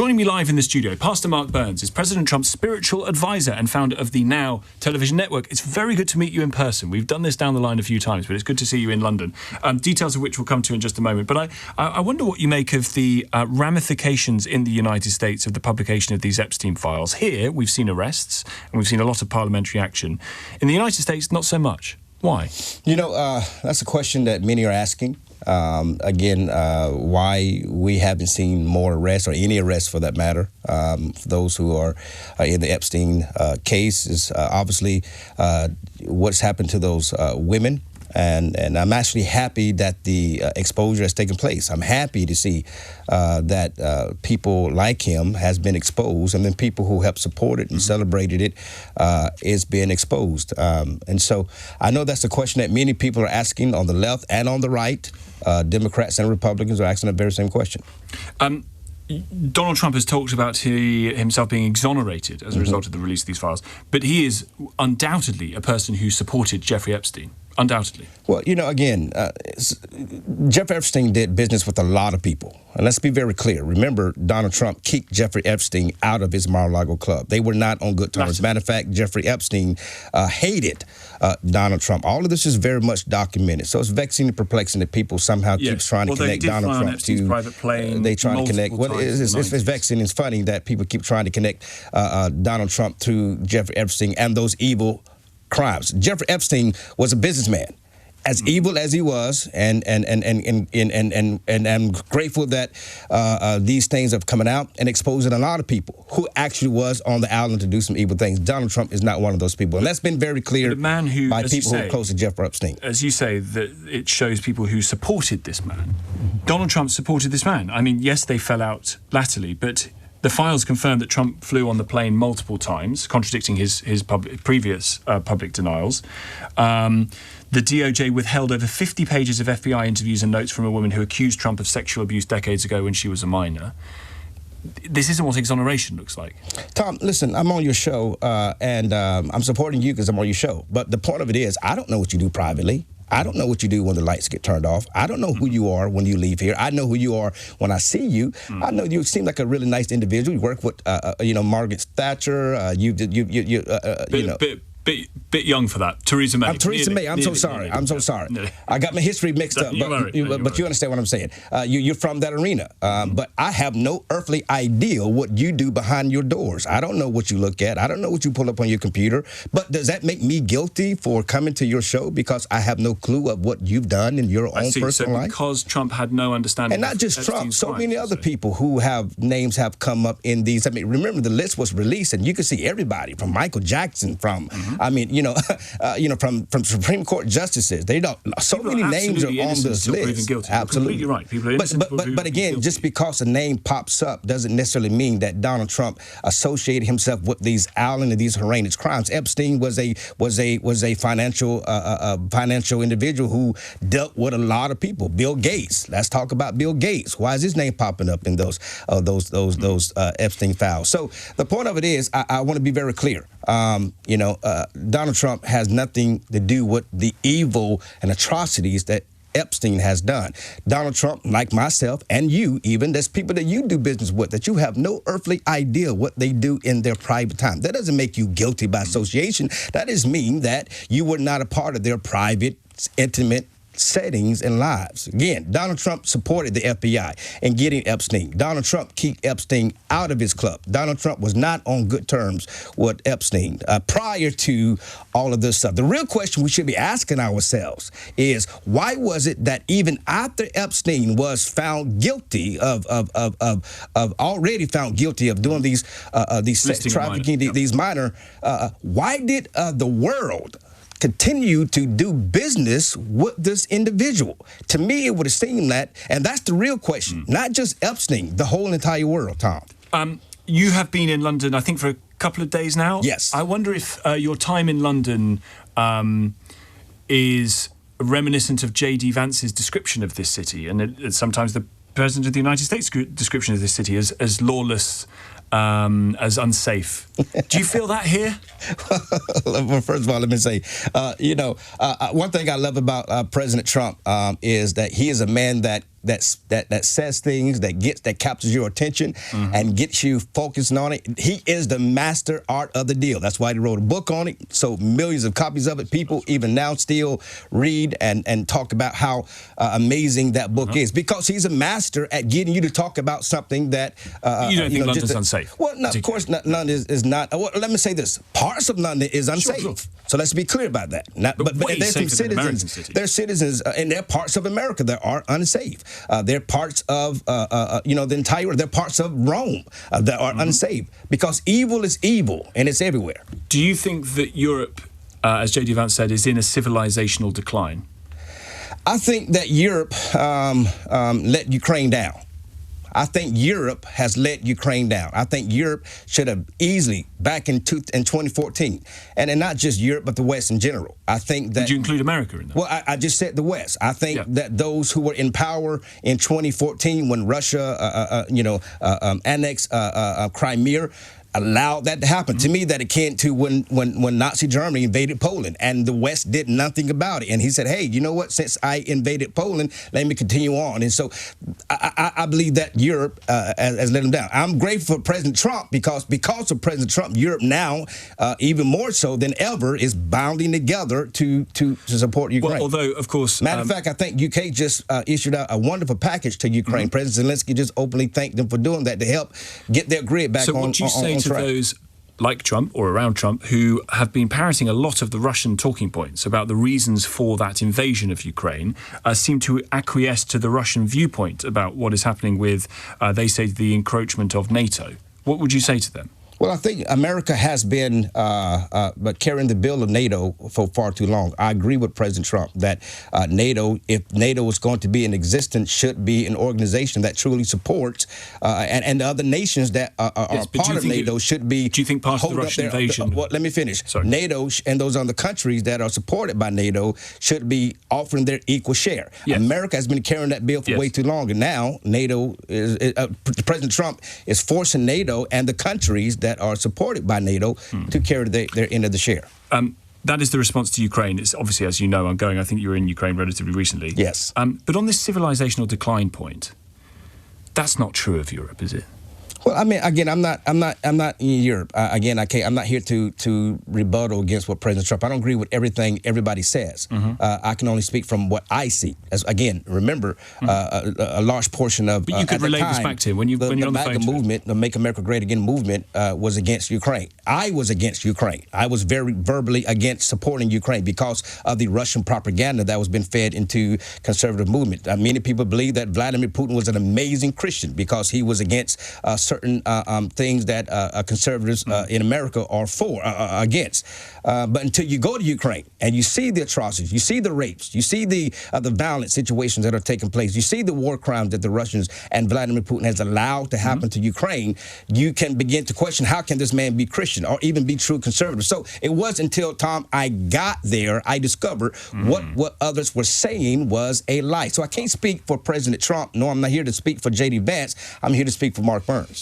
Joining me live in the studio, Pastor Mark Burns is President Trump's spiritual advisor and founder of the Now television network. It's very good to meet you in person. We've done this down the line a few times, but it's good to see you in London. Details of which we'll come to in just a moment. But I wonder what you make of the ramifications in the United States of the publication of these Epstein files. Here, we've seen arrests and we've seen a lot of parliamentary action. In the United States, not so much. Why? You know, that's a question that many are asking. Why we haven't seen more arrests or any arrests for that matter. For those who are in the Epstein case is obviously what's happened to those women. And I'm actually happy that the exposure has taken place. I'm happy to see that people like him has been exposed, and then people who have supported and celebrated it is being exposed. And so I know that's a question that many people are asking on the left and on the right. Democrats and Republicans are asking the very same question. Donald Trump has talked about himself being exonerated as a result of the release of these files, but he is undoubtedly a person who supported Jeffrey Epstein. Undoubtedly. Well, you know, again, Jeffrey Epstein did business with a lot of people. And let's be very clear. Remember, Donald Trump kicked Jeffrey Epstein out of his Mar-a-Lago club. They were not on good terms. Matter of fact, Jeffrey Epstein hated Donald Trump. All of this is very much documented. So it's vexing and perplexing that people somehow keep trying to connect Donald Trump to private plane. They try to connect. Well, it's vexing and it's funny that people keep trying to connect Donald Trump to Jeffrey Epstein and those evil crimes. Jeffrey Epstein was a businessman, as evil as he was, and I'm grateful that these things have come out and exposing a lot of people who actually was on the island to do some evil things. Donald Trump is not one of those people, and that's been very clear by people who are close to Jeffrey Epstein. As you say, that it shows people who supported this man. Donald Trump supported this man. I mean, yes, they fell out latterly, but the files confirm that Trump flew on the plane multiple times, contradicting his previous public denials. The DOJ withheld over 50 pages of FBI interviews and notes from a woman who accused Trump of sexual abuse decades ago when she was a minor. This isn't what exoneration looks like. Tom, listen, I'm on your show, and I'm supporting you because I'm on your show. But the point of it is, I don't know what you do privately. I don't know what you do when the lights get turned off. I don't know who you are when you leave here. I know who you are when I see you. I know you seem like a really nice individual. You work with, Margaret Thatcher. Bit young for that. Theresa May. I'm Theresa May. I'm so sorry. I got my history mixed up, but you understand what I'm saying. You're from that arena, but I have no earthly idea what you do behind your doors. I don't know what you look at. I don't know what you pull up on your computer. But does that make me guilty for coming to your show because I have no clue of what you've done in your own personal life? Because Trump had no understanding. And not just Trump, so many other people who have names have come up in these. I mean, remember the list was released, and you can see everybody from Michael Jackson, from from Supreme Court justices. They don't. So many names are on this list. Absolutely, you're right. People are innocent. But again, just because a name pops up doesn't necessarily mean that Donald Trump associated himself with these and these heinous crimes. Epstein was a financial individual who dealt with a lot of people. Bill Gates. Let's talk about Bill Gates. Why is his name popping up in those Epstein files? So the point of it is, I want to be very clear. Donald Trump has nothing to do with the evil and atrocities that Epstein has done. Donald Trump, like myself and you even, there's people that you do business with that you have no earthly idea what they do in their private time. That doesn't make you guilty by association. That just means that you were not a part of their private, intimate settings and lives. Again, Donald Trump supported the FBI in getting Epstein. Donald Trump kicked Epstein out of his club. Donald Trump was not on good terms with Epstein prior to all of this stuff. The real question we should be asking ourselves is, why was it that even after Epstein was found guilty of already found guilty of doing these sex trafficking, these minor, why did the world continue to do business with this individual? To me, it would have seemed that, and that's the real question, not just Epstein, the whole entire world, Tom. You have been in London, I think, for a couple of days now. Yes. I wonder if your time in London is reminiscent of J.D. Vance's description of this city, and sometimes the President of the United States description of this city as lawless, as unsafe. Do you feel that here? Well, first of all, let me say, one thing I love about President Trump is that he is a man that that says things, that captures your attention and gets you focusing on it. He is the master art of the deal. That's why he wrote a book on it, sold millions of copies of it. People even now still read and talk about how amazing that book is, because he's a master at getting you to talk about something that you don't think London's unsafe? Well, no, of course not. London is not. Well, let me say this: parts of London is unsafe. Sure. So let's be clear about that. But there's some citizens. There's citizens, and there are parts of America that are unsafe. There are parts of the entire. There are parts of Rome that are unsafe, because evil is evil, and it's everywhere. Do you think that Europe, as J.D. Vance said, is in a civilizational decline? I think that Europe let Ukraine down. I think Europe has let Ukraine down. I think Europe should have easily, back in 2014, and not just Europe, but the West in general. I think that. Would you include America in that? Well, I just said the West. I think that those who were in power in 2014, when Russia, annexed Crimea, allowed that to happen. To me, that akin to when Nazi Germany invaded Poland and the West did nothing about it. And he said, hey, you know what? Since I invaded Poland, let me continue on. And so I believe that Europe has let him down. I'm grateful for President Trump, because of President Trump, Europe now, even more so than ever, is bounding together to support Ukraine. Well, although, of course... Matter of fact, I think UK just issued out a wonderful package to Ukraine. President Zelensky just openly thanked them for doing that to help get their grid back on. So what do you say to those like Trump or around Trump who have been parroting a lot of the Russian talking points about the reasons for that invasion of Ukraine, seem to acquiesce to the Russian viewpoint about what is happening with, they say, the encroachment of NATO? What would you say to them? Well, I think America has been carrying the bill of NATO for far too long. I agree with President Trump that NATO, if NATO is going to be in existence, should be an organization that truly supports, and the other nations that are part of NATO should be. Do you think part of the Russian invasion? Well, let me finish. Sorry. NATO and those other countries that are supported by NATO should be offering their equal share. Yes. America has been carrying that bill for way too long, and now NATO President Trump is forcing NATO and the countries that are supported by NATO to carry their end of the share. That is the response to Ukraine. It's obviously, as you know, I think you were in Ukraine relatively recently. Yes. But on this civilizational decline point, that's not true of Europe, is it? Well, I mean, again, I'm not in Europe. Again, I'm not here to rebuttal against what President Trump. I don't agree with everything everybody says. I can only speak from what I see. As again, remember, a large portion of. But you could relate this back to when you're on the phone. The movement, the Make America Great Again movement, was against Ukraine. I was against Ukraine. I was very verbally against supporting Ukraine because of the Russian propaganda that was being fed into conservative movement. Many people believe that Vladimir Putin was an amazing Christian because he was against certain things that conservatives in America are against. But until you go to Ukraine and you see the atrocities, you see the rapes, you see the violent situations that are taking place, you see the war crimes that the Russians and Vladimir Putin has allowed to happen to Ukraine, you can begin to question, how can this man be Christian or even be true conservative? So it was until, Tom, I got there, I discovered what others were saying was a lie. So I can't speak for President Trump. No, I'm not here to speak for J.D. Vance. I'm here to speak for Mark Burns.